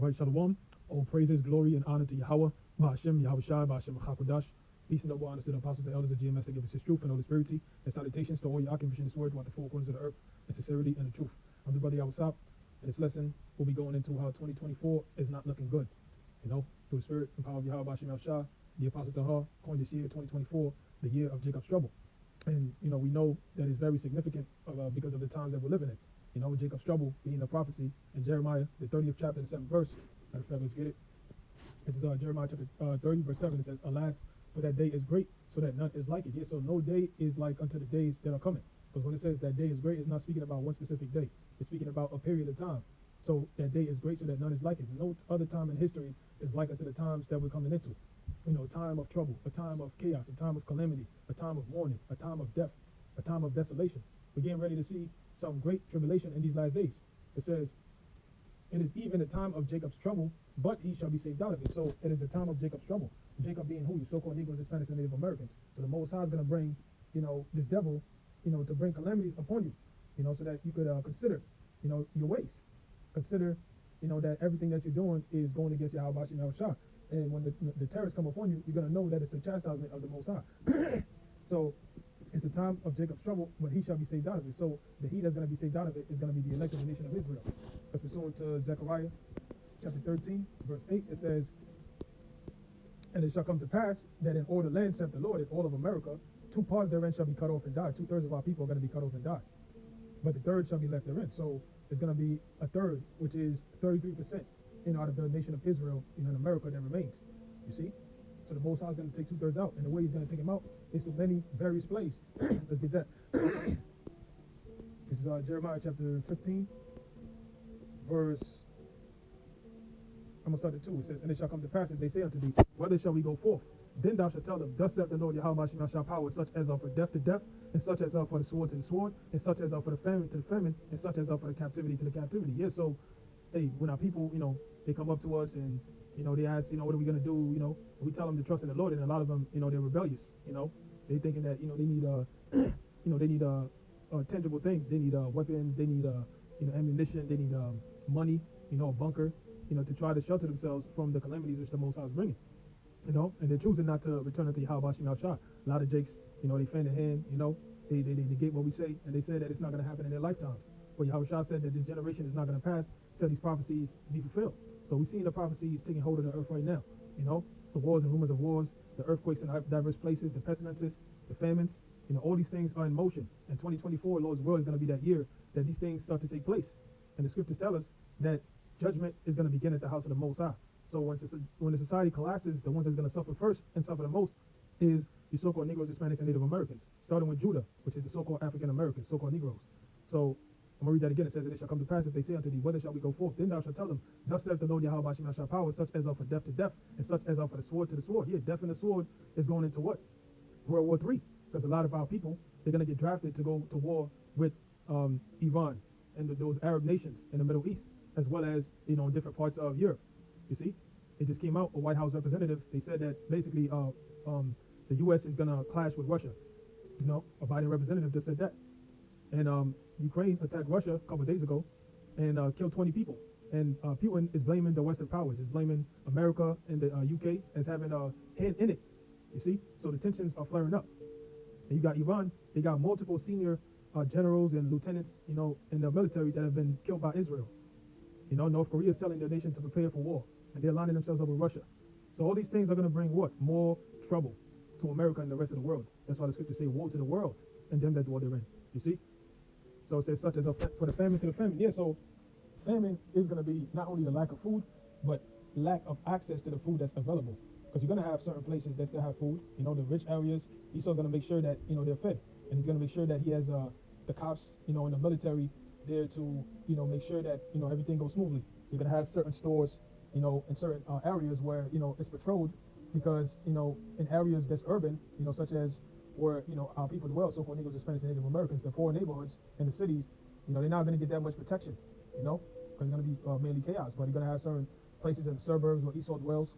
Right, Shalom. All praises, glory, and honor to Yahweh, Ba'ashem, Yahweh Shai, Ba'ashem, Chakodash. Peace and noble honor to the apostles and elders of GMS that give us his truth and all his purity. And salutations to all your occupation this word throughout the four corners of the earth, and sincerity and the truth. I'm the brother Yahweh Sop. In this lesson, we'll be going into how 2024 is not looking good. Through the spirit and power of Yahweh, Ba'ashem, Yahweh Shai, the apostle Tahar coined this year, 2024, the year of Jacob's trouble. And, we know that it's very significant because of the times that we're living in. Jacob's trouble being a prophecy in Jeremiah, the 30th chapter and 7th verse. Matter of fact, let's get it. This is Jeremiah chapter 30, verse 7. It says, "Alas, for that day is great, so that none is like it." Yeah, so no day is like unto the days that are coming. Because when it says that day is great, it's not speaking about one specific day. It's speaking about a period of time. So that day is great, so that none is like it. No other time in history is like unto the times that we're coming into. A time of trouble, a time of chaos, a time of calamity, a time of mourning, a time of death, a time of desolation. We're getting ready to see some great tribulation in these last days. It says, "It is even the time of Jacob's trouble, but he shall be saved out of it." So it is the time of Jacob's trouble. Jacob being who? You so-called Negroes, Hispanics, and Native Americans. So the Most High is going to bring, this devil, to bring calamities upon you, so that you could consider, your ways. Consider, that everything that you're doing is going against Yahweh Ba'ashem Yahweh Shai. And when the terrorists come upon you, you're going to know that it's a chastisement of the Most High. So it's the time of Jacob's trouble, but he shall be saved out of it. So the he that's going to be saved out of it is going to be the elect of the nation of Israel. Let's pursuant to Zechariah chapter 13, verse 8, it says, "And it shall come to pass that in all the land, saith the Lord, in all of America, 2 parts therein shall be cut off and die." 2/3 of our people are going to be cut off and die. But the third shall be left therein. So it's going to be a third, which is 33%, out of the nation of Israel, in America that remains. You see? So the Most High is going to take 2/3 out. And the way he's going to take him out is through many various plays. Let's get that. This is Jeremiah chapter 15, verse, I'm going to start at 2. It says, "And it shall come to pass, if they say unto thee, Whether shall we go forth? Then thou shalt tell them, Thus saith the Lord Yahweh Ba'ashem Yahweh Shai, power, such as are for death to death, and such as are for the sword to the sword, and such as are for the famine to the famine, and such as are for the captivity to the captivity." Yeah, so, hey, when our people, they come up to us and, they ask, what are we going to do, we tell them to trust in the Lord, and a lot of them, they're rebellious, they thinking that, they need, they need tangible things. They need weapons, they need, ammunition, they need money, a bunker, to try to shelter themselves from the calamities which the Most High is bringing, and they're choosing not to return unto Yahweh Ba'ashem Yahweh Shai. A lot of jakes, they fan their hand, they negate what we say, and they say that it's not going to happen in their lifetimes. But Yahweh Shai said that this generation is not going to pass till these prophecies be fulfilled. So we're seeing the prophecies taking hold of the earth right now. The wars and rumors of wars, the earthquakes in diverse places, the pestilences, the famines, all these things are in motion. And 2024, Lord's will, is going to be that year that these things start to take place. And the scriptures tell us that judgment is going to begin at the house of the Most High. So when the society collapses, the ones that's going to suffer first and suffer the most is the so-called Negroes, Hispanics, and Native Americans, starting with Judah, which is the so-called African Americans, so-called Negroes. So I'm going to read that again. It says, "And it shall come to pass, if they say unto thee, Whether shall we go forth? Then thou shalt tell them, Thus saith the Lord Yahweh Ba'ashem Yahweh Shai, power, such as are for death to death, and such as are for the sword to the sword." Yeah, death and the sword is going into what? World War III. Because a lot of our people, they're going to get drafted to go to war with Iran and those Arab nations in the Middle East, as well as, in different parts of Europe. You see? It just came out, a White House representative, they said that basically the U.S. is going to clash with Russia. A Biden representative just said that. And Ukraine attacked Russia a couple of days ago and killed 20 people. And Putin is blaming the Western powers, is blaming America and the UK as having a hand in it. You see? So the tensions are flaring up. And you got Iran, they got multiple senior generals and lieutenants, in the military that have been killed by Israel. North Korea is telling their nation to prepare for war, and they're lining themselves up with Russia. So all these things are going to bring what? More trouble to America and the rest of the world. That's why the scriptures say, "Woe to the world and them that dwell therein." You see? So it says, "Such as for the famine to the famine." Yeah, so famine is going to be not only the lack of food, but lack of access to the food that's available. Because you're going to have certain places that still have food. The rich areas, Esau's going to make sure that, they're fed. And he's going to make sure that he has the cops, in the military there to, make sure that, everything goes smoothly. You're going to have certain stores, in certain areas where, it's patrolled because, in areas that's urban, such as where, our people dwell, so-called Negroes, Hispanics, and Native Americans, the poor neighborhoods in the cities, they're not going to get that much protection, because it's going to be mainly chaos. But you're going to have certain places in the suburbs where Esau dwells,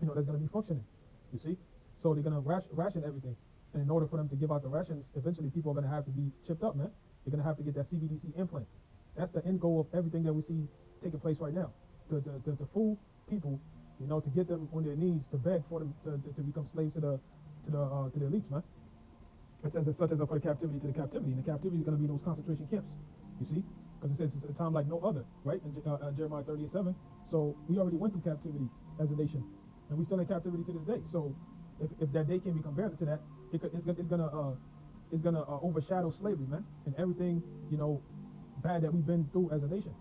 that's going to be functioning, you see? So they're going to ration everything. And in order for them to give out the rations, eventually people are going to have to be chipped up, man. They're going to have to get that CBDC implant. That's the end goal of everything that we see taking place right now. to fool people, to get them on their knees, to beg for them to become slaves to the elites, man. It says that such as for the captivity to the captivity, and the captivity is going to be those concentration camps. You see, because it says it's a time like no other, right? In Jeremiah 30:7. So we already went through captivity as a nation, and we still in captivity to this day. So if that day can be compared to that, it's gonna overshadow slavery, man, and everything bad that we've been through as a nation.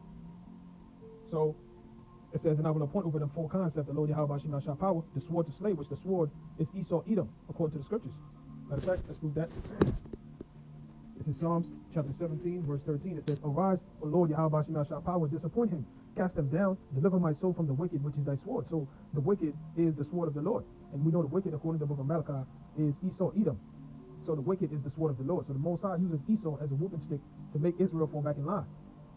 So it says, and I will appoint over them 4 concepts, the Lord Yahweh Shema shall power, the sword to slay, which the sword is Esau Edom, according to the scriptures. Matter of fact, let's prove that. This is Psalms chapter 17, verse 13. It says, arise, O Lord Yahweh Shema shall power, disappoint him, cast them down, deliver my soul from the wicked, which is thy sword. So the wicked is the sword of the Lord. And we know the wicked, according to the book of Malachi, is Esau Edom. So the wicked is the sword of the Lord. So the Most High uses Esau as a whooping stick to make Israel fall back in line.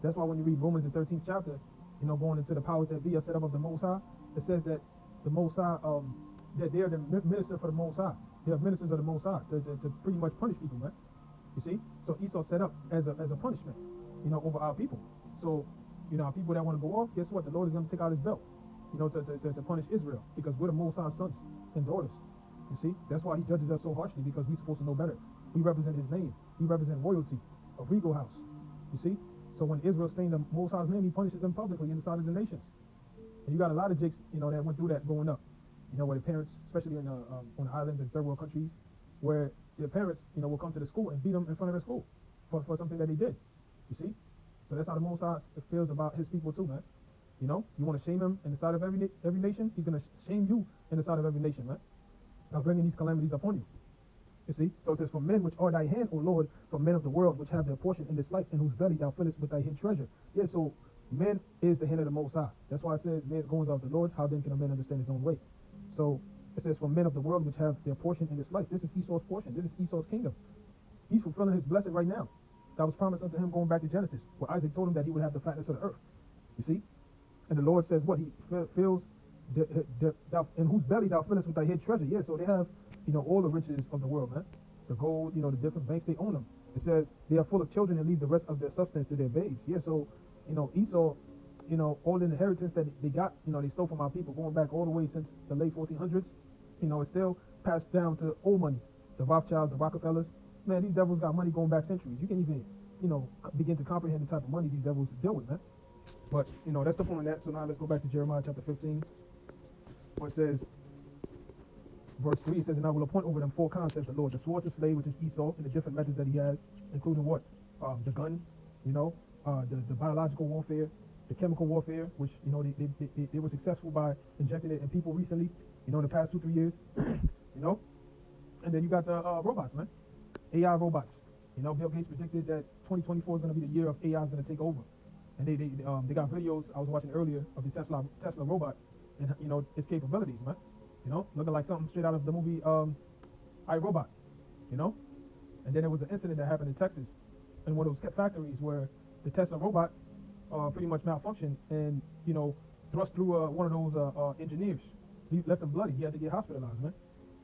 That's why when you read Romans, the 13th chapter, going into the powers that be are set up of the Most High, it says that the Most High, that they're the minister for the Most High. They're ministers of the Most High to pretty much punish people, man. You see? So Esau set up as a punishment, over our people. So, our people that want to go off, guess what? The Lord is going to take out his belt, to punish Israel, because we're the Most High sons and daughters. You see? That's why he judges us so harshly, because we're supposed to know better. We represent his name. We represent royalty, a regal house. You see? So when Israel stained the Most High's name, he punishes them publicly in the sight of the nations. And you got a lot of jakes, that went through that growing up. Where the parents, especially on the islands and third world countries, where their parents, will come to the school and beat them in front of the school for something that they did. You see? So that's how the Most High feels about his people too, man. You want to shame him in the sight of every nation, he's going to shame you in the sight of every nation, man. Now bringing these calamities upon you. You see? So it says, for men which are thy hand, O Lord, for men of the world which have their portion in this life, in whose belly thou fillest with thy hid treasure. Yeah, so man is the hand of the Most High. That's why it says, man's goings of the Lord, how then can a man understand his own way? So it says, for men of the world which have their portion in this life. This is Esau's portion. This is Esau's kingdom. He's fulfilling his blessing right now. That was promised unto him going back to Genesis, where Isaac told him that he would have the fatness of the earth. You see? And the Lord says what? He fills in whose belly thou fillest with thy hid treasure. Yeah, so they have, all the riches of the world, man. The gold, the different banks, they own them. It says they are full of children and leave the rest of their substance to their babes. Yeah, so, Esau, all the inheritance that they got, they stole from our people going back all the way since the late 1400s. It's still passed down to old money. The Rothschilds, the Rockefellers. Man, these devils got money going back centuries. You can't even, begin to comprehend the type of money these devils deal with, man. But, that's the point of that. So now let's go back to Jeremiah chapter 15, where it says, verse 3, it says, and I will appoint over them 4 concepts, the Lord, the sword to slay, which is Esau, and the different methods that he has, including what? The gun, the biological warfare, the chemical warfare, which, they were successful by injecting it in people recently, in the past 2-3 years, And then you got the robots, man. AI robots. Bill Gates predicted that 2024 is going to be the year of AI is going to take over. And they got videos I was watching earlier of the Tesla robot and, its capabilities, man. Looking like something straight out of the movie iRobot, And then there was an incident that happened in Texas in one of those factories where the Tesla robot pretty much malfunctioned and, thrust through one of those engineers. He left him bloody. He had to get hospitalized, man.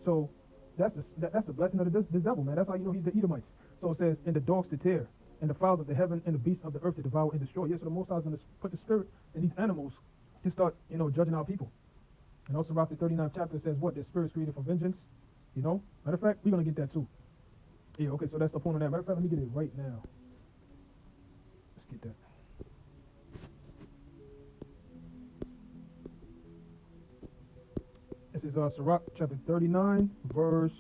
So that's the blessing of this devil, man. That's how you know he's the Edomites. So it says, and the dogs to tear, and the fowls of the heaven, and the beasts of the earth to devour and destroy. Yes, so the Most High is going to put the spirit in these animals to start, judging our people. And also, Sirach the 39th chapter says what? The spirit's created for vengeance. Matter of fact, we're going to get that too. Yeah, okay, so that's the point on that. Matter of fact, let me get it right now. Let's get that. This is Sirach chapter 39, verse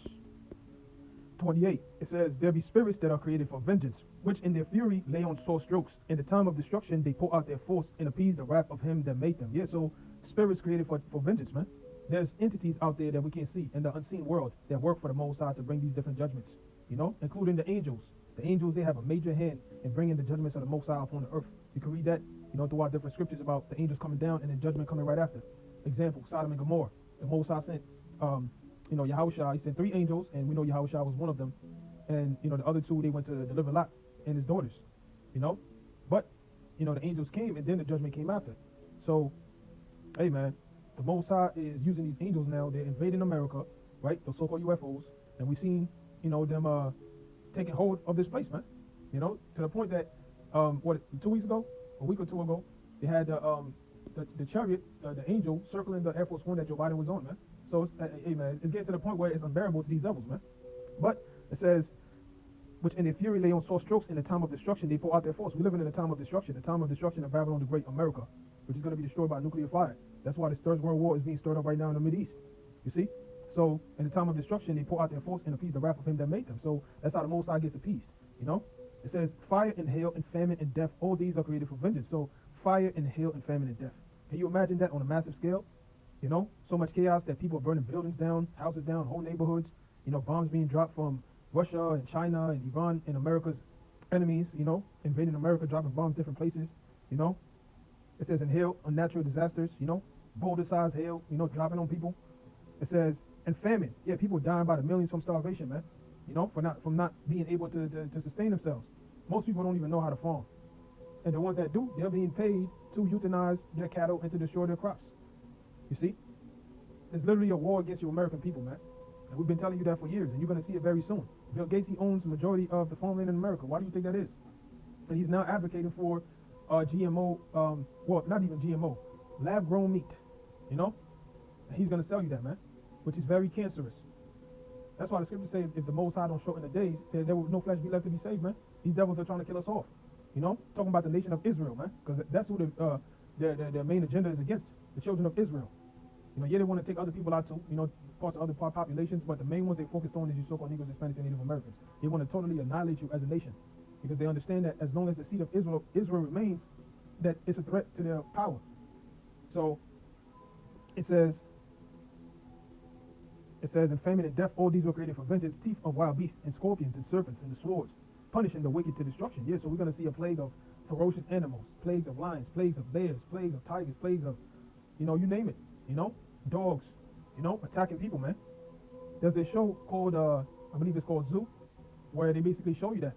28. It says, there be spirits that are created for vengeance, which in their fury lay on sore strokes. In the time of destruction, they pour out their force and appease the wrath of him that made them. Yeah, so spirits created for vengeance, man. There's entities out there that we can't see in the unseen world that work for the Most High to bring these different judgments, including the angels. The angels, they have a major hand in bringing the judgments of the Most High upon the earth. You can read that, throughout different scriptures about the angels coming down and then judgment coming right after. Example, Sodom and Gomorrah. The Most High sent, Yahushua, he sent 3 angels, and we know Yahushua was one of them. And, the other 2, they went to deliver Lot and his daughters, But, the angels came, and then the judgment came after. So, hey, man, the Most High is using these angels now. They're invading America, right? Those so-called UFOs. And we've seen, them taking hold of this place, man. To the point that, 2 weeks ago, a week or 2 ago, they had, the chariot, the angel circling the Air Force One that Joe Biden was on, man. So, hey, man, it's getting to the point where it's unbearable to these devils, man. But it says, which in their fury lay on sore strokes in the time of destruction, they pour out their force. We're living in a time of destruction of Babylon the Great, America, which is going to be destroyed by nuclear fire. That's why the Third World War is being stirred up right now in the Mideast. You see? So, in the time of destruction, they pour out their force and appease the wrath of him that made them. So, that's how the Most High gets appeased, you know? It says, fire and hail and famine and death, all these are created for vengeance. So, fire and hail and famine and death. Can you imagine that on a massive scale? You know, so much chaos that people are burning buildings down, houses down, whole neighborhoods, you know, bombs being dropped from Russia and China and Iran and America's enemies, you know, invading America, dropping bombs different places, you know. It says in hail, unnatural disasters, you know, boulder-sized hail, you know, dropping on people. It says, and famine, yeah, people dying by the millions from starvation, man, you know, from not being able to sustain themselves. Most people don't even know how to farm. And the ones that do, they're being paid to euthanize their cattle and to destroy their crops. You see? It's literally a war against you American people, man. And we've been telling you that for years, and you're going to see it very soon. Bill Gates, he owns the majority of the farmland in America. Why do you think that is? And he's now advocating for GMO, well, not even GMO, lab-grown meat, you know? And he's going to sell you that, man, which is very cancerous. That's why the scriptures say if the Most High don't shorten the days, there will no flesh be left to be saved, man. These devils are trying to kill us off, you know? Talking about the nation of Israel, man, because that's who their main agenda is against, the children of Israel. You know, yeah, they want to take other people out too, you know, parts of other populations, but the main ones they focused on is you so-called Negroes, Hispanics, and Native Americans. They want to totally annihilate you as a nation because they understand that as long as the seed of Israel remains, that it's a threat to their power. So it says, in famine and death, all these were created for vengeance, teeth of wild beasts and scorpions and serpents and the swords, punishing the wicked to destruction. Yeah, so we're going to see a plague of ferocious animals, plagues of lions, plagues of bears, plagues of tigers, plagues of, you know, you name it, you know, dogs, you know, attacking people, man. There's a show called, I believe it's called Zoo, where they basically show you that,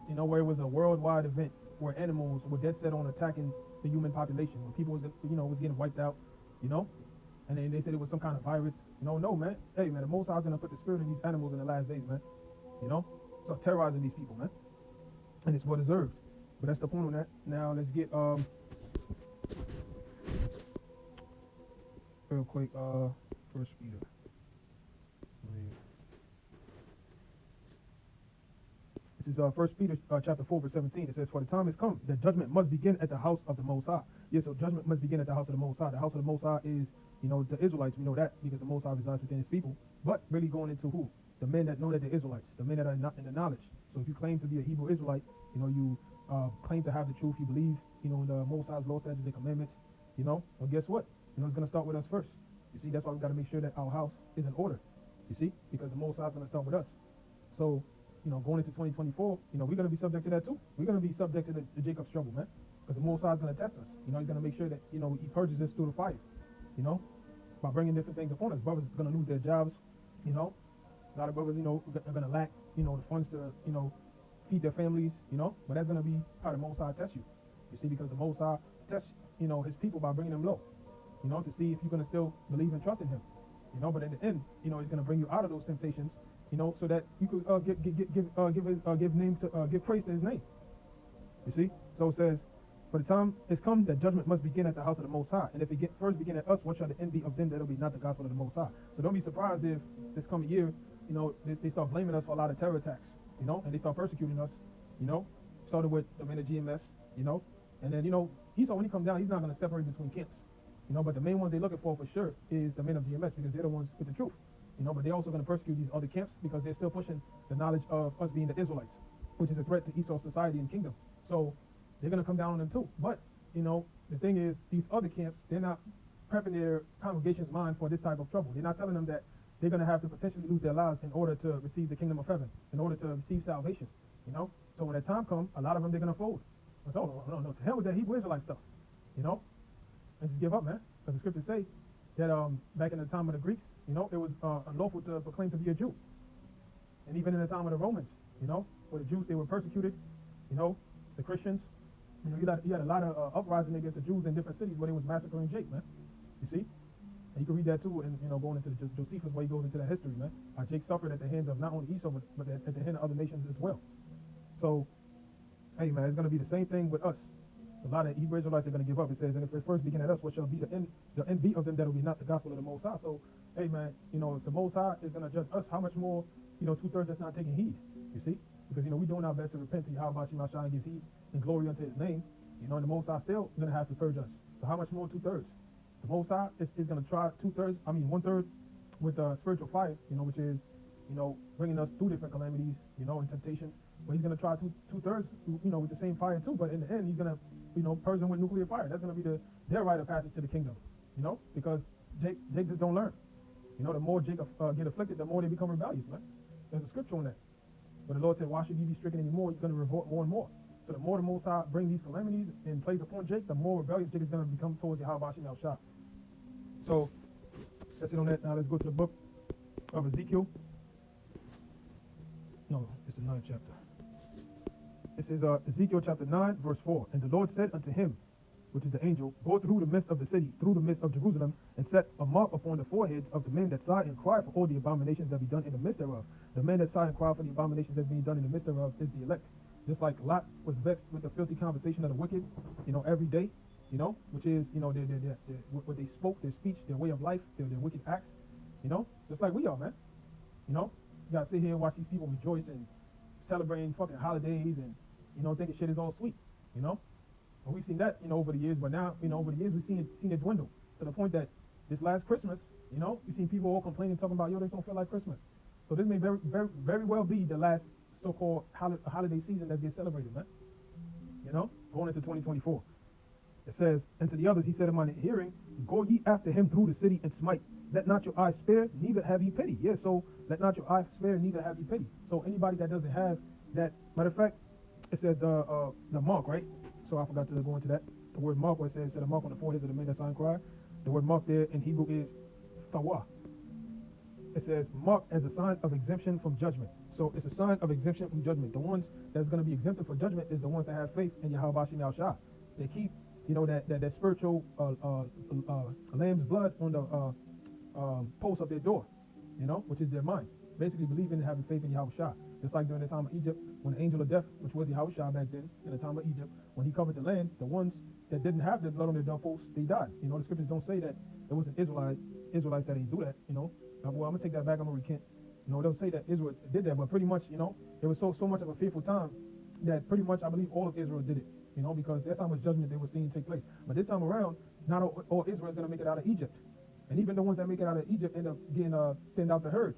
you know, where it was a worldwide event where animals were dead set on attacking the human population, when people was, you know, was getting wiped out, you know, and then they said it was some kind of virus. No, man. Hey, man, the Most High is going to put the spirit in these animals in the last days, man. You know, so terrorizing these people, man, and it's well deserved. But that's the point on that. Now let's get real quick, First Peter. This is First Peter chapter 4 verse 17. It says, "For the time has come that judgment must begin at the house of the Most High." Yes, so judgment must begin at the house of the Most High. The house of the Most High is, you know, the Israelites. We know that because the Most High resides within His people. But really going into who? The men that know that they're Israelites, the men that are not in the knowledge. So if you claim to be a Hebrew Israelite, you know, you claim to have the truth, you believe, you know, in the Most High's law, statutes, and commandments, you know, well, guess what? You know, it's going to start with us first. You see, that's why we got to make sure that our house is in order. You see, because the Most High is going to start with us. So, you know, going into 2024, you know, we're going to be subject to that too. We're going to be subject to the Jacob's trouble, man, because the Most High is going to test us. You know, He's going to make sure that, you know, He purges us through the fire, you know, by bringing different things upon us. Brothers are going to lose their jobs, you know. A lot of brothers, you know, are going to lack, you know, the funds to, you know, feed their families, you know. But that's going to be how the Most High tests you. You see, because the Most High tests, you know, His people by bringing them low, you know, to see if you're going to still believe and trust in Him, you know. But in the end, you know, He's going to bring you out of those temptations, you know, so that you could give praise to His name. You see, so it says, "For the time is come that judgment must begin at the house of the Most High. And if it first begin at us, what shall the end be of them that'll be not the gospel of the Most High?" So don't be surprised if this coming year, you know, they start blaming us for a lot of terror attacks, you know, and they start persecuting us, you know. Started with the men of GMS, you know, and then, you know, Esau, when he comes down, he's not going to separate between camps, you know. But the main ones they're looking for sure is the men of GMS, because they're the ones with the truth, you know. But they're also going to persecute these other camps because they're still pushing the knowledge of us being the Israelites, which is a threat to Esau's society and kingdom. So they're going to come down on them too. But, you know, the thing is, these other camps, they're not prepping their congregation's mind for this type of trouble. They're not telling them that they're going to have to potentially lose their lives in order to receive the kingdom of heaven, in order to receive salvation, you know. So when that time comes, a lot of them, they're going to fold. So, no, to hell with that Hebrew Israelite stuff, you know, and just give up, man. Because the scriptures say that back in the time of the Greeks, you know, it was unlawful to proclaim to be a Jew. And even in the time of the Romans, you know, where the Jews, they were persecuted, you know, the Christians, you know, you had a lot of uprising against the Jews in different cities where they was massacring Jake, man. You see? And you can read that too, and, you know, going into the Josephus, where he goes into that history, man. Jake suffered at the hands of not only Esau, but at the hand of other nations as well. So, hey, man, it's going to be the same thing with us. A lot of Hebrew Israelites are going to give up. It says, and if it first begin at us, what shall be the end be of them that will be not the gospel of the Most High? So, hey man, if the Most High is going to judge us, how much more, two-thirds that's not taking heed, you see? Because, we're doing our best to repent to Yahweh Shema Shai and give heed and glory unto his name, and the Most High still going to have to purge us. So how much more two-thirds? The Most High is going to try one-third with spiritual fire, which is, bringing us through different calamities, and temptations. But he's going to try two-thirds, with the same fire too. But in the end, he's going to, purge them with nuclear fire. That's going to be their rite of passage to the kingdom, because Jake just don't learn. The more Jacob get afflicted, the more they become rebellious, man. There's a scripture on that. But the Lord said, why should you be stricken anymore? He's going to revolt more and more. So the more the Most High bring these calamities and plays upon Jake, the more rebellious Jake is going to become towards Yahweh Shema Shai. So that's it on that. Now let's go to the book of Ezekiel. No, it's the 9th chapter. This is Ezekiel chapter 9, verse 4. And the Lord said unto him, which is the angel, go through the midst of the city, through the midst of Jerusalem, and set a mark upon the foreheads of the men that sigh and cry for all the abominations that be done in the midst thereof. The men that sigh and cry for the abominations that be done in the midst thereof is the elect. Just like Lot was vexed with the filthy conversation of the wicked, every day, which is, what they spoke, their speech, their way of life, their wicked acts, just like we are, man. You gotta sit here and watch these people rejoice and celebrating fucking holidays and, thinking shit is all sweet, And we've seen that, over the years, but now, over the years, we've seen it dwindle to the point that this last Christmas, you've seen people all complaining, talking about, they don't feel like Christmas. So this may very, very, very well be the last so-called holiday season that's getting celebrated, man. Going into 2024. It says, and to the others he said in my hearing, go ye after him through the city and smite. Let not your eyes spare, neither have ye pity. Yeah, so let not your eyes spare, neither have ye pity. So anybody that doesn't have that, matter of fact, it said the mark, right? So I forgot to go into that. The word mark, where it says a mark on the foreheads of the men that sigh and cry. The word mark there in Hebrew is thawa. It says mark as a sign of exemption from judgment. So it's a sign of exemption from judgment. The ones that's going to be exempted from judgment is the ones that have faith in Yahweh Shema Shai. They keep, that spiritual lamb's blood on the post of their door, which is their mind. Basically believing and having faith in Yahweh Shai. Just like during the time of Egypt, when the angel of death, which was Yahweh Shai back then, in the time of Egypt, when he covered the land, the ones that didn't have the blood on their doorposts, they died. The scriptures don't say that there wasn't Israelites that didn't do that, Well, I'm going to take that back, I'm going to recant. It don't say that Israel did that, but pretty much, it was so much of a fearful time that pretty much I believe all of Israel did it, because that's how much judgment they were seeing take place. But this time around, not all Israel is going to make it out of Egypt. And even the ones that make it out of Egypt end up getting thinned out the herd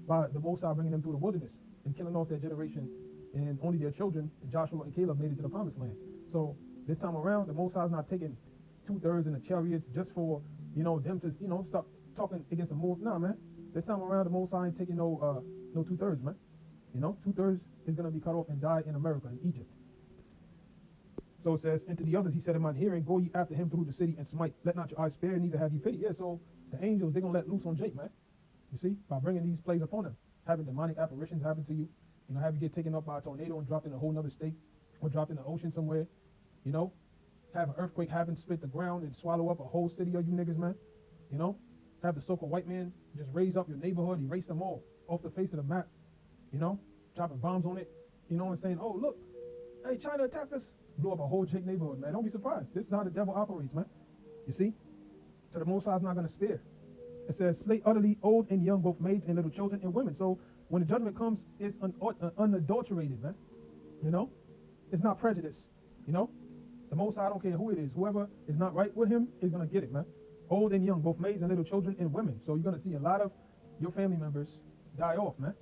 by the Most High bringing them through the wilderness and killing off their generation, and only their children, Joshua and Caleb, made it to the promised land. So this time around, the Most High is not taking two-thirds in the chariots just for, them to, stop talking against the most. Nah, man. This time around, the Most High ain't taking no two-thirds, man. Two-thirds is going to be cut off and die in America, in Egypt. So it says, and to the others he said in mine hearing, go ye after him through the city and smite. Let not your eyes spare, neither have ye pity. Yeah, so the angels, they're going to let loose on Jake, man. You see, by bringing these plagues upon him, having demonic apparitions happen to you, have you get taken up by a tornado and dropped in a whole other state, or dropped in the ocean somewhere, have an earthquake happen, split the ground and swallow up a whole city of you niggas, man. Have the so-called white man just raise up your neighborhood, erase them all off the face of the map, dropping bombs on it, and saying, oh, look, hey, China attacked us, blew up a whole Jake neighborhood, man. Don't be surprised. This is how the devil operates, man. You see? So the Most High is not going to spare. It says, slay utterly old and young, both maids and little children and women. So when the judgment comes, it's unadulterated, man. It's not prejudice. The Most High, I don't care who it is. Whoever is not right with him is going to get it, man. Old and young, both maids and little children and women. So you're going to see a lot of your family members die off, man.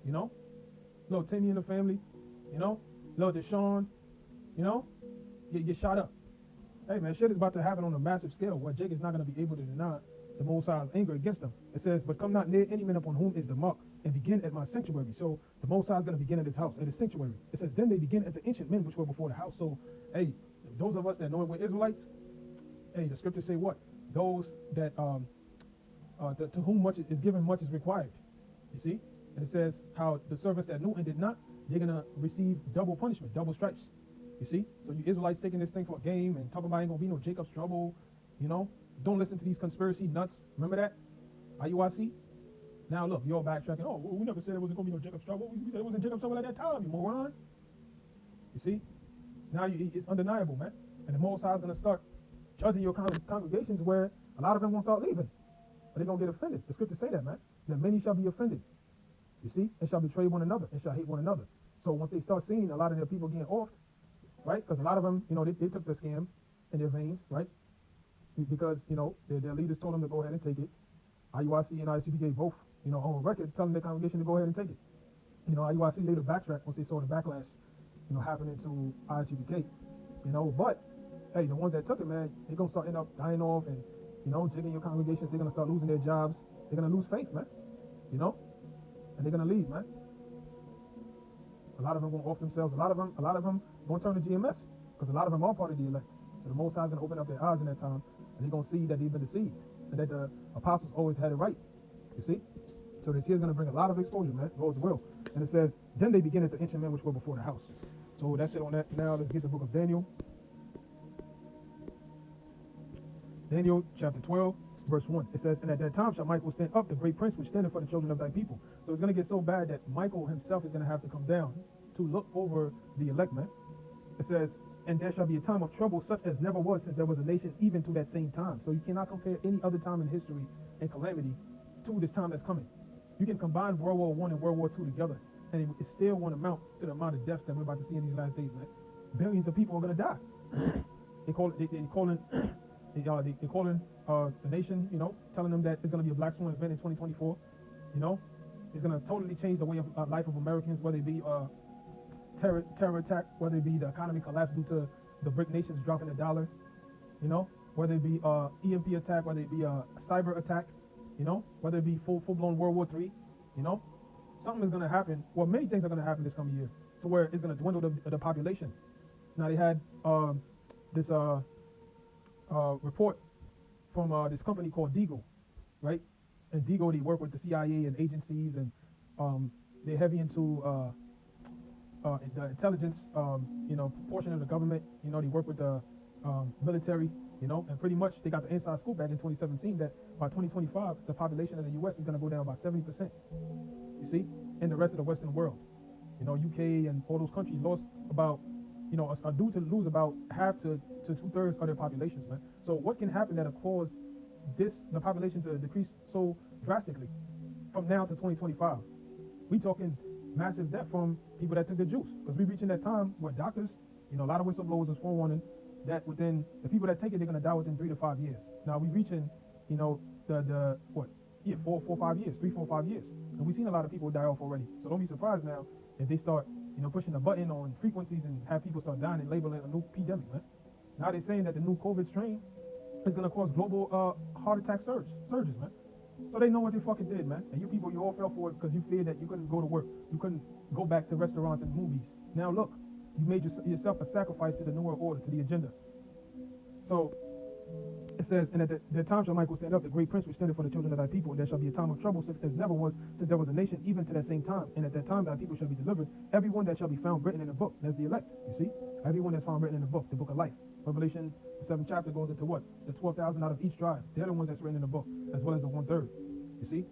Little Timmy in the family, little Deshaun, get shot up. Hey, man, shit is about to happen on a massive scale where Jake is not going to be able to deny the Most High's anger against them. It says, but come not near any man upon whom is the mark, and begin at my sanctuary. So the Most High is going to begin at his house, at his sanctuary. It says, then they begin at the ancient men which were before the house. So, hey, those of us that know we're Israelites, hey, the scriptures say what? Those that, to whom much is given, much is required. You see? And it says how the servants that knew and did not, they're going to receive double punishment, double stripes. You see? So you Israelites taking this thing for a game and talking about ain't going to be no Jacob's trouble, Don't listen to these conspiracy nuts. Remember that? IUIC? Now look, you're backtracking. Oh, we never said it wasn't going to be no Jacob's trouble. We said it wasn't Jacob's trouble at that time, you moron. You see? Now it's undeniable, man. And the Most High is going to start judging your congregations where a lot of them won't start leaving. But they're going to get offended. The scriptures say that, man. That many shall be offended. You see? And shall betray one another and shall hate one another. So once they start seeing a lot of their people getting off, right? Because a lot of them, they took the scam in their veins, right? Because, their leaders told them to go ahead and take it. IUIC and ICBK both, on record telling their congregation to go ahead and take it. IUIC later backtracked once they saw the backlash, happening to ICBK. But hey, the ones that took it, man, they're gonna start end up dying off and, jigging your congregations. They're gonna start losing their jobs. They're gonna lose faith, man. And they're gonna leave, man. A lot of them gonna off themselves. A lot of them gonna turn to GMS because a lot of them are part of the elect. So the Most High is gonna open up their eyes in that time, and they're gonna see that they've been deceived and that the apostles always had it right. You see? So this here is gonna bring a lot of exposure, man. Lord's will. And it says, then they begin at the ancient men which were before the house. So that's it on that. Now let's get the book of Daniel. Daniel chapter 12, verse 1. It says, and at that time shall Michael stand up, the great prince which standeth for the children of thy people. So it's going to get so bad that Michael himself is going to have to come down to look over the elect, man. It says, and there shall be a time of trouble such as never was since there was a nation even to that same time. So you cannot compare any other time in history and calamity to this time that's coming. You can combine World War I and World War II together, and it still won't amount to the amount of deaths that we're about to see in these last days, man. Billions of people are going to die. They're calling the nation, telling them that it's going to be a black swan event in 2024. It's going to totally change the way of life of Americans, whether it be terror attack, whether it be the economy collapse due to the BRIC nations dropping the dollar, whether it be EMP attack, whether it be a cyber attack, whether it be full-blown World War III, something is going to happen. Well, many things are going to happen this coming year to where it's going to dwindle the population. Now, they had this report from this company called Deagle, right? And Deagle, they work with the CIA and agencies, and they're heavy into the intelligence, portion of the government. They work with the military, and pretty much they got the inside scoop back in 2017 that by 2025, the population of the U.S. is going to go down by 70%. You see, in the rest of the Western world, UK and all those countries lost about, are due to lose about half to 2/3 of their populations, man. So what can happen that'll cause the population to decrease so drastically from now to 2025? We talking massive death from people that took the juice, because we reaching that time where doctors, a lot of whistleblowers was forewarning that within the people that take it, they're gonna die within 3 to 5 years. Now we reaching, the 5 years, 3, 4, 5 years, and we've seen a lot of people die off already. So don't be surprised now if they start, pushing the button on frequencies and have people start dying and labeling it a new pandemic, man. Now they're saying that the new COVID strain is gonna cause global heart attack surges, man. So they know what they fucking did, man. And you all fell for it because you feared that you couldn't go to work. You couldn't go back to restaurants and movies. Now look, you made yourself a sacrifice to the New World Order, to the agenda. So it says, and at the time shall Michael stand up, the great prince which standeth for the children of thy people, and there shall be a time of trouble such as never was since there was a nation even to that same time. And at that time thy people shall be delivered, everyone that shall be found written in the book. That's the elect, you see? Everyone that's found written in the book of life. Revelation, the 7th chapter goes into what? The 12,000 out of each tribe. They're the ones that's written in the book, as well as the 1/3. You see?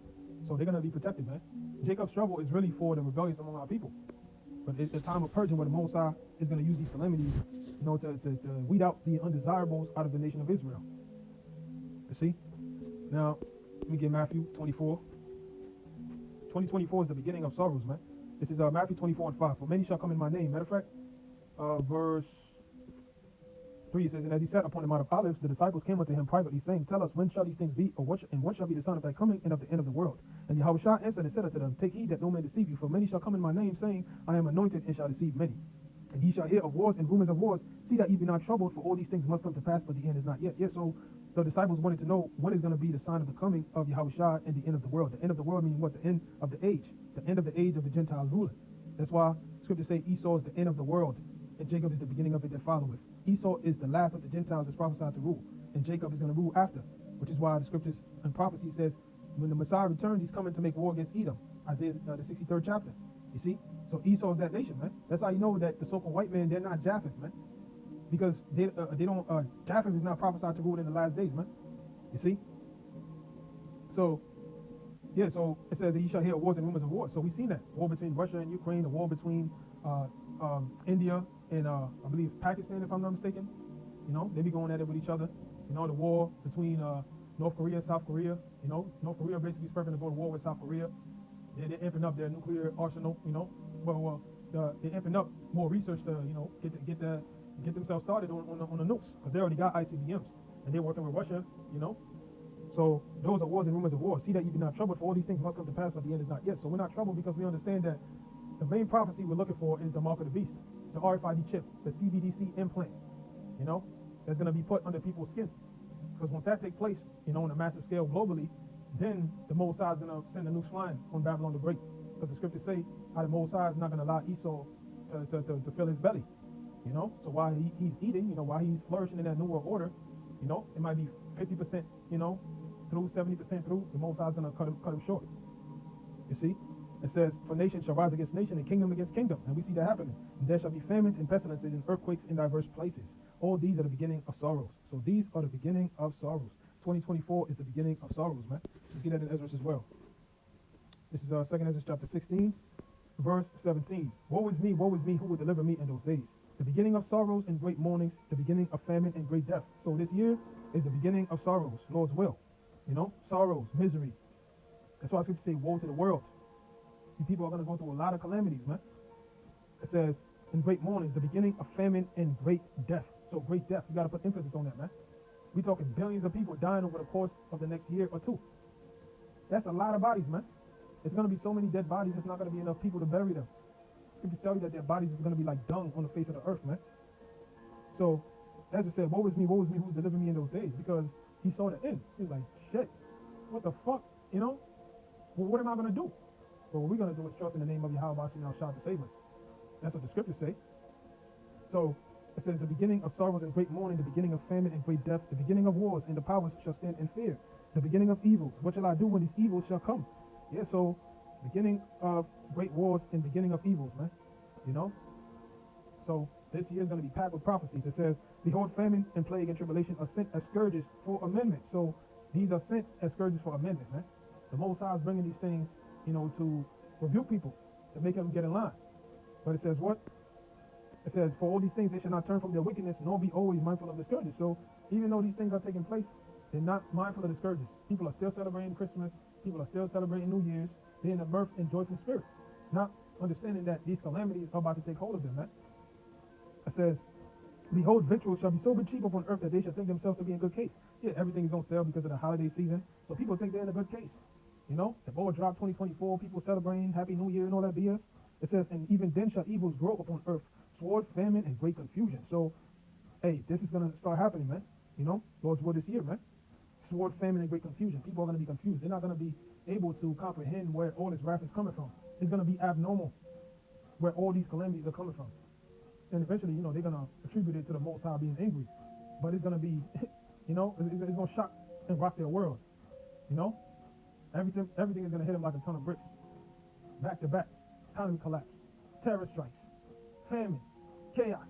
So they're going to be protected, man. Jacob's trouble is really for the rebellious among our people. But it's a time of purging where the Most High is going to use these calamities, to weed out the undesirables out of the nation of Israel. You see? Now, let me get Matthew 24. 2024 is the beginning of sorrows, man. This is Matthew 24:5. For many shall come in my name. Matter of fact, verse 3, it says, and as he sat upon the Mount of Olives, the disciples came unto him privately, saying, tell us, when shall these things be, and what shall be the sign of thy coming and of the end of the world? And Yahushua answered and said unto them, take heed that no man deceive you, for many shall come in my name, saying, I am anointed, and shall deceive many. And ye shall hear of wars and rumors of wars. See that ye be not troubled, for all these things must come to pass, but the end is not yet. Yes, so the disciples wanted to know what is going to be the sign of the coming of Yahushua and the end of the world. The end of the world meaning what? The end of the age. The end of the age of the Gentiles ruling. That's why scriptures say Esau is the end of the world, and Jacob is the beginning of it that followeth. Esau is the last of the Gentiles that's prophesied to rule, and Jacob is going to rule after, which is why the scriptures and prophecy says when the Messiah returns, he's coming to make war against Edom. Isaiah, the 63rd chapter. You see? So Esau is that nation, man. That's how you know that the so-called white man, they're not Japheth, man. Because they don't, Japheth is not prophesied to rule in the last days, man. You see? So, yeah, so it says that you shall hear wars and rumors of wars. So we've seen that. War between Russia and Ukraine, the war between India and I believe Pakistan, if I'm not mistaken. They be going at it with each other. The war between North Korea and South Korea. North Korea basically is preparing to go to war with South Korea. They're amping up their nuclear arsenal. They're amping up more research to get themselves started on the nukes, because they already got ICBMs and they're working with Russia. So those are wars and rumors of war. See that you be not troubled, for all these things must come to pass, but the end is not yet. So we're not troubled because we understand that the main prophecy we're looking for is the mark of the beast, the RFID chip, the CBDC implant. That's going to be put under people's skin. Because once that takes place, on a massive scale globally, then the Mosai is going to send the nukes flying on Babylon the Great. Because the scriptures say how the Mosai is not going to allow Esau to fill his belly. So while he's eating, while he's flourishing in that new world order, it might be 50%, through, 70% through, the Mosai is going to cut him short. You see? It says, for nation shall rise against nation and kingdom against kingdom. And we see that happening. And there shall be famines and pestilences and earthquakes in diverse places. All these are the beginning of sorrows. So these are the beginning of sorrows. 2024 is the beginning of sorrows, man. You see that in Ezra as well. This is 2nd Ezra chapter 16, verse 17. Woe is me, who will deliver me in those days? The beginning of sorrows and great mournings, the beginning of famine and great death. So this year is the beginning of sorrows, Lord's will. Sorrows, misery. That's why scripture say, woe to the world. You people are going to go through a lot of calamities, man. It says, in great mournings, the beginning of famine and great death. So great death, you got to put emphasis on that, man. We're talking billions of people dying over the course of the next year or two. That's a lot of bodies, man. It's going to be so many dead bodies, it's not going to be enough people to bury them. Scriptures tell you that their bodies is going to be like dung on the face of the earth, man. So, Ezra said, woe is me, who delivered me in those days? Because he saw the end. He was like, shit, what the fuck, Well, what am I going to do? But what we're going to do is trust in the name of Yahweh Shah to save us. That's what the scriptures say. So, it says, the beginning of sorrows and great mourning, the beginning of famine and great death, the beginning of wars, and the powers shall stand in fear. The beginning of evils. What shall I do when these evils shall come? Yeah, so, beginning of great wars and beginning of evils, man. So, this year is going to be packed with prophecies. It says, behold, famine and plague and tribulation are sent as scourges for amendment. So, these are sent as scourges for amendment, man. The Most High is bringing these things, to rebuke people, to make them get in line. But it says what? It says, for all these things they shall not turn from their wickedness, nor be always mindful of the scourges. So even though these things are taking place, they're not mindful of the scourges. People are still celebrating Christmas. People are still celebrating New Year's. They're in a mirth and joyful spirit, not understanding that these calamities are about to take hold of them, man. It says, behold, victuals shall be so cheap upon earth that they shall think themselves to be in good case. Yeah, everything is on sale because of the holiday season. So people think they're in a good case. The ball dropped 2024, people celebrating Happy New Year and all that BS. It says, and even then shall evils grow upon earth, sword, famine, and great confusion. So, hey, this is going to start happening, man. Lord's will this year, man. Sword, famine, and great confusion. People are going to be confused. They're not going to be able to comprehend where all this wrath is coming from. It's going to be abnormal where all these calamities are coming from. And eventually, they're going to attribute it to the Most High being angry. But it's going to be, it's going to shock and rock their world. Everything is going to hit them like a ton of bricks. Back to back. Economy collapse. Terror strikes. Famine. Chaos.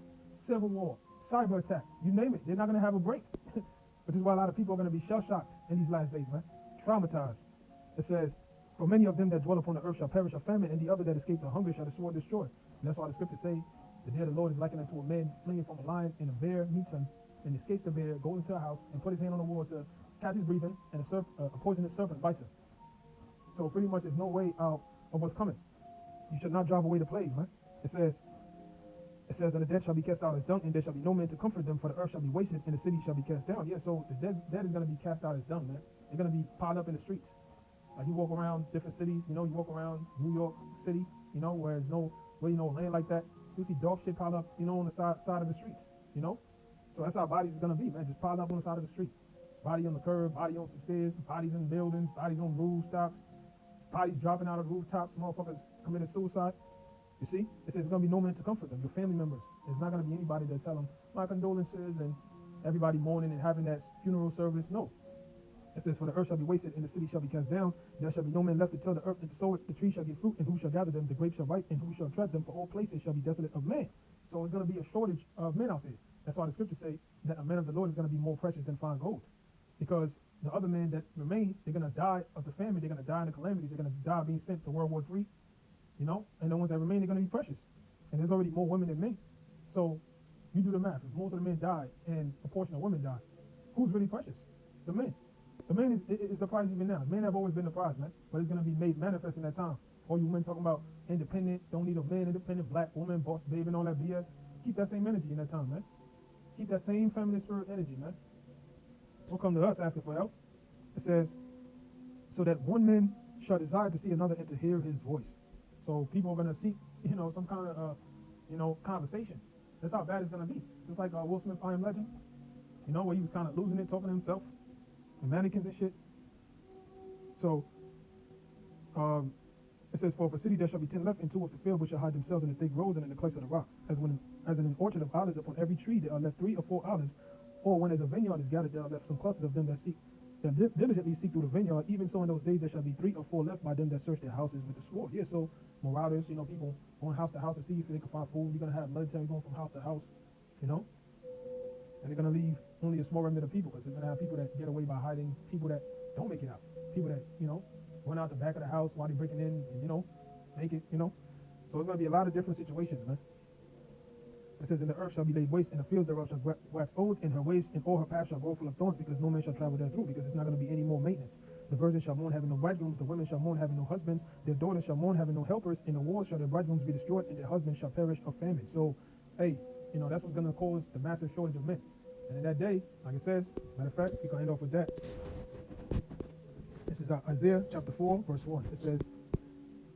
Civil war. Cyberattack. You name it. They're not going to have a break. Which is why a lot of people are going to be shell-shocked in these last days, man. Traumatized. It says, for many of them that dwell upon the earth shall perish of famine, and the other that escape the hunger shall the sword destroy. And that's why the scriptures say, the day of the Lord is likened unto a man fleeing from a lion, and a bear meets him, and escapes the bear, goes into a house, and put his hand on the wall to catch his breathing, and a poisonous serpent bites him. So pretty much there's no way out of what's coming. You should not drive away the plagues, man. It says, and the dead shall be cast out as dung, and there shall be no man to comfort them, for the earth shall be wasted, and the city shall be cast down. Yeah, so the dead is going to be cast out as dung, man. They're going to be piled up in the streets. Like you walk around different cities, you walk around New York City, where there's no land like that. You see dog shit piled up, on the side of the streets, So that's how bodies is going to be, man. Just piled up on the side of the street. Body on the curb, body on some stairs, bodies in buildings, bodies on rooftops, bodies dropping out of rooftops, motherfuckers committed suicide. You see? It says there's going to be no man to comfort them, your family members. There's not going to be anybody to tell them my condolences and everybody mourning and having that funeral service. No. It says, for the earth shall be wasted and the city shall be cast down. There shall be no man left to till the earth and to sow it. The tree shall give fruit, and who shall gather them? The grapes shall ripe, and who shall tread them? For all places shall be desolate of man. So it's going to be a shortage of men out there. That's why the scriptures say that a man of the Lord is going to be more precious than fine gold. Because the other men that remain, they're going to die of the famine. They're going to die in the calamities. They're going to die being sent to World War III. And the ones that remain, they're going to be precious. And there's already more women than men. So You do the math. If most of the men die and a portion of women die, who's really precious? The men. The man is the prize even now. Men have always been the prize, man. But it's going to be made manifest in that time. All you men talking about independent, don't need a man, independent, black woman, boss, babe, and all that BS. Keep that same energy in that time, man. Keep that same feminine spirit energy, man. Don't come to us asking for help. It says, so that one man shall desire to see another and to hear his voice. So people are going to seek, some kind of, conversation. That's how bad it's going to be. Just like Will Smith, I Am Legend, where he was kind of losing it, talking to himself, the mannequins and shit. So, it says, for a city there shall be 10 left, and 2 of the field which shall hide themselves in the thick roads and in the clefts of the rocks. As in an orchard of olives, upon every tree there are left 3 or 4 olives. Or when as a vineyard is gathered, there are left some clusters of them that diligently seek through the vineyard. Even so in those days there shall be 3 or 4 left by them that search their houses with the sword. Yeah, so marauders, people going house to house to see if they can find food. You're going to have military going from house to house, and they're going to leave only a small remnant of people, because they're going to have people that get away by hiding, people that don't make it out, people that, run out the back of the house while they're breaking in and, make it, So it's going to be a lot of different situations, man. It says, and the earth shall be laid waste, and the fields thereof shall wax old, and her ways and all her paths shall grow full of thorns, because no man shall travel therethrough, because it's not going to be any more maintenance. The virgins shall mourn having no bridegrooms, the women shall mourn having no husbands, their daughters shall mourn having no helpers, in the wars shall their bridegrooms be destroyed, and their husbands shall perish of famine. So, hey, that's what's going to cause the massive shortage of men. And in that day, like it says, matter of fact, we can end off with that. This is Isaiah chapter 4, verse 1. It says,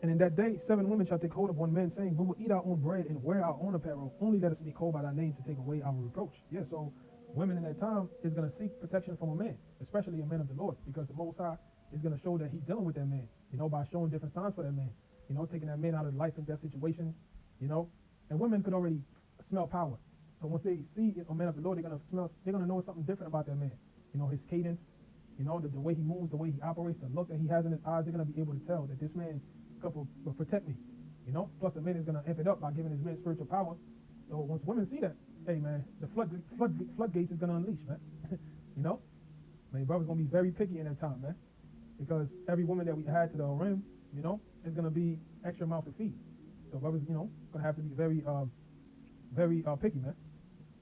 and in that day 7 women shall take hold of one man, saying, we will eat our own bread and wear our own apparel. Only let us be called by thy name to take away our reproach. Yeah, so women in that time is going to seek protection from a man, especially a man of the Lord, because the Most High is going to show that he's dealing with that man, by showing different signs for that man, taking that man out of life and death situations, and women could already smell power. So once they see a man of the Lord, they're going to know something different about that man, his cadence, the way he moves, the way he operates, the look that he has in his eyes. They're going to be able to tell that this man will protect me, Plus the man is going to amp it up by giving his men spiritual power. So once women see that, hey man, the floodgates is going to unleash, man. Man, brother's going to be very picky in that time, man, because every woman that we had to the rim, is going to be extra mouth to feed. So brothers, going to have to be very, very picky, man.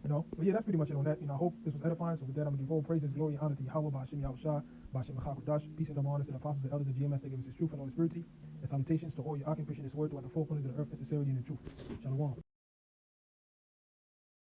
But yeah, that's pretty much it on that. I hope this was edifying. So with that, I'm going to give all praises, glory, and honor to Yahweh, Ba'ashim Yahushua, Ba'ashim Machakodash, peace and honor to the apostles and elders of GMS that give us his truth and all his purity, and salutations to all your occupation in this word throughout the four corners of the earth in sincerity and in truth. Shalom.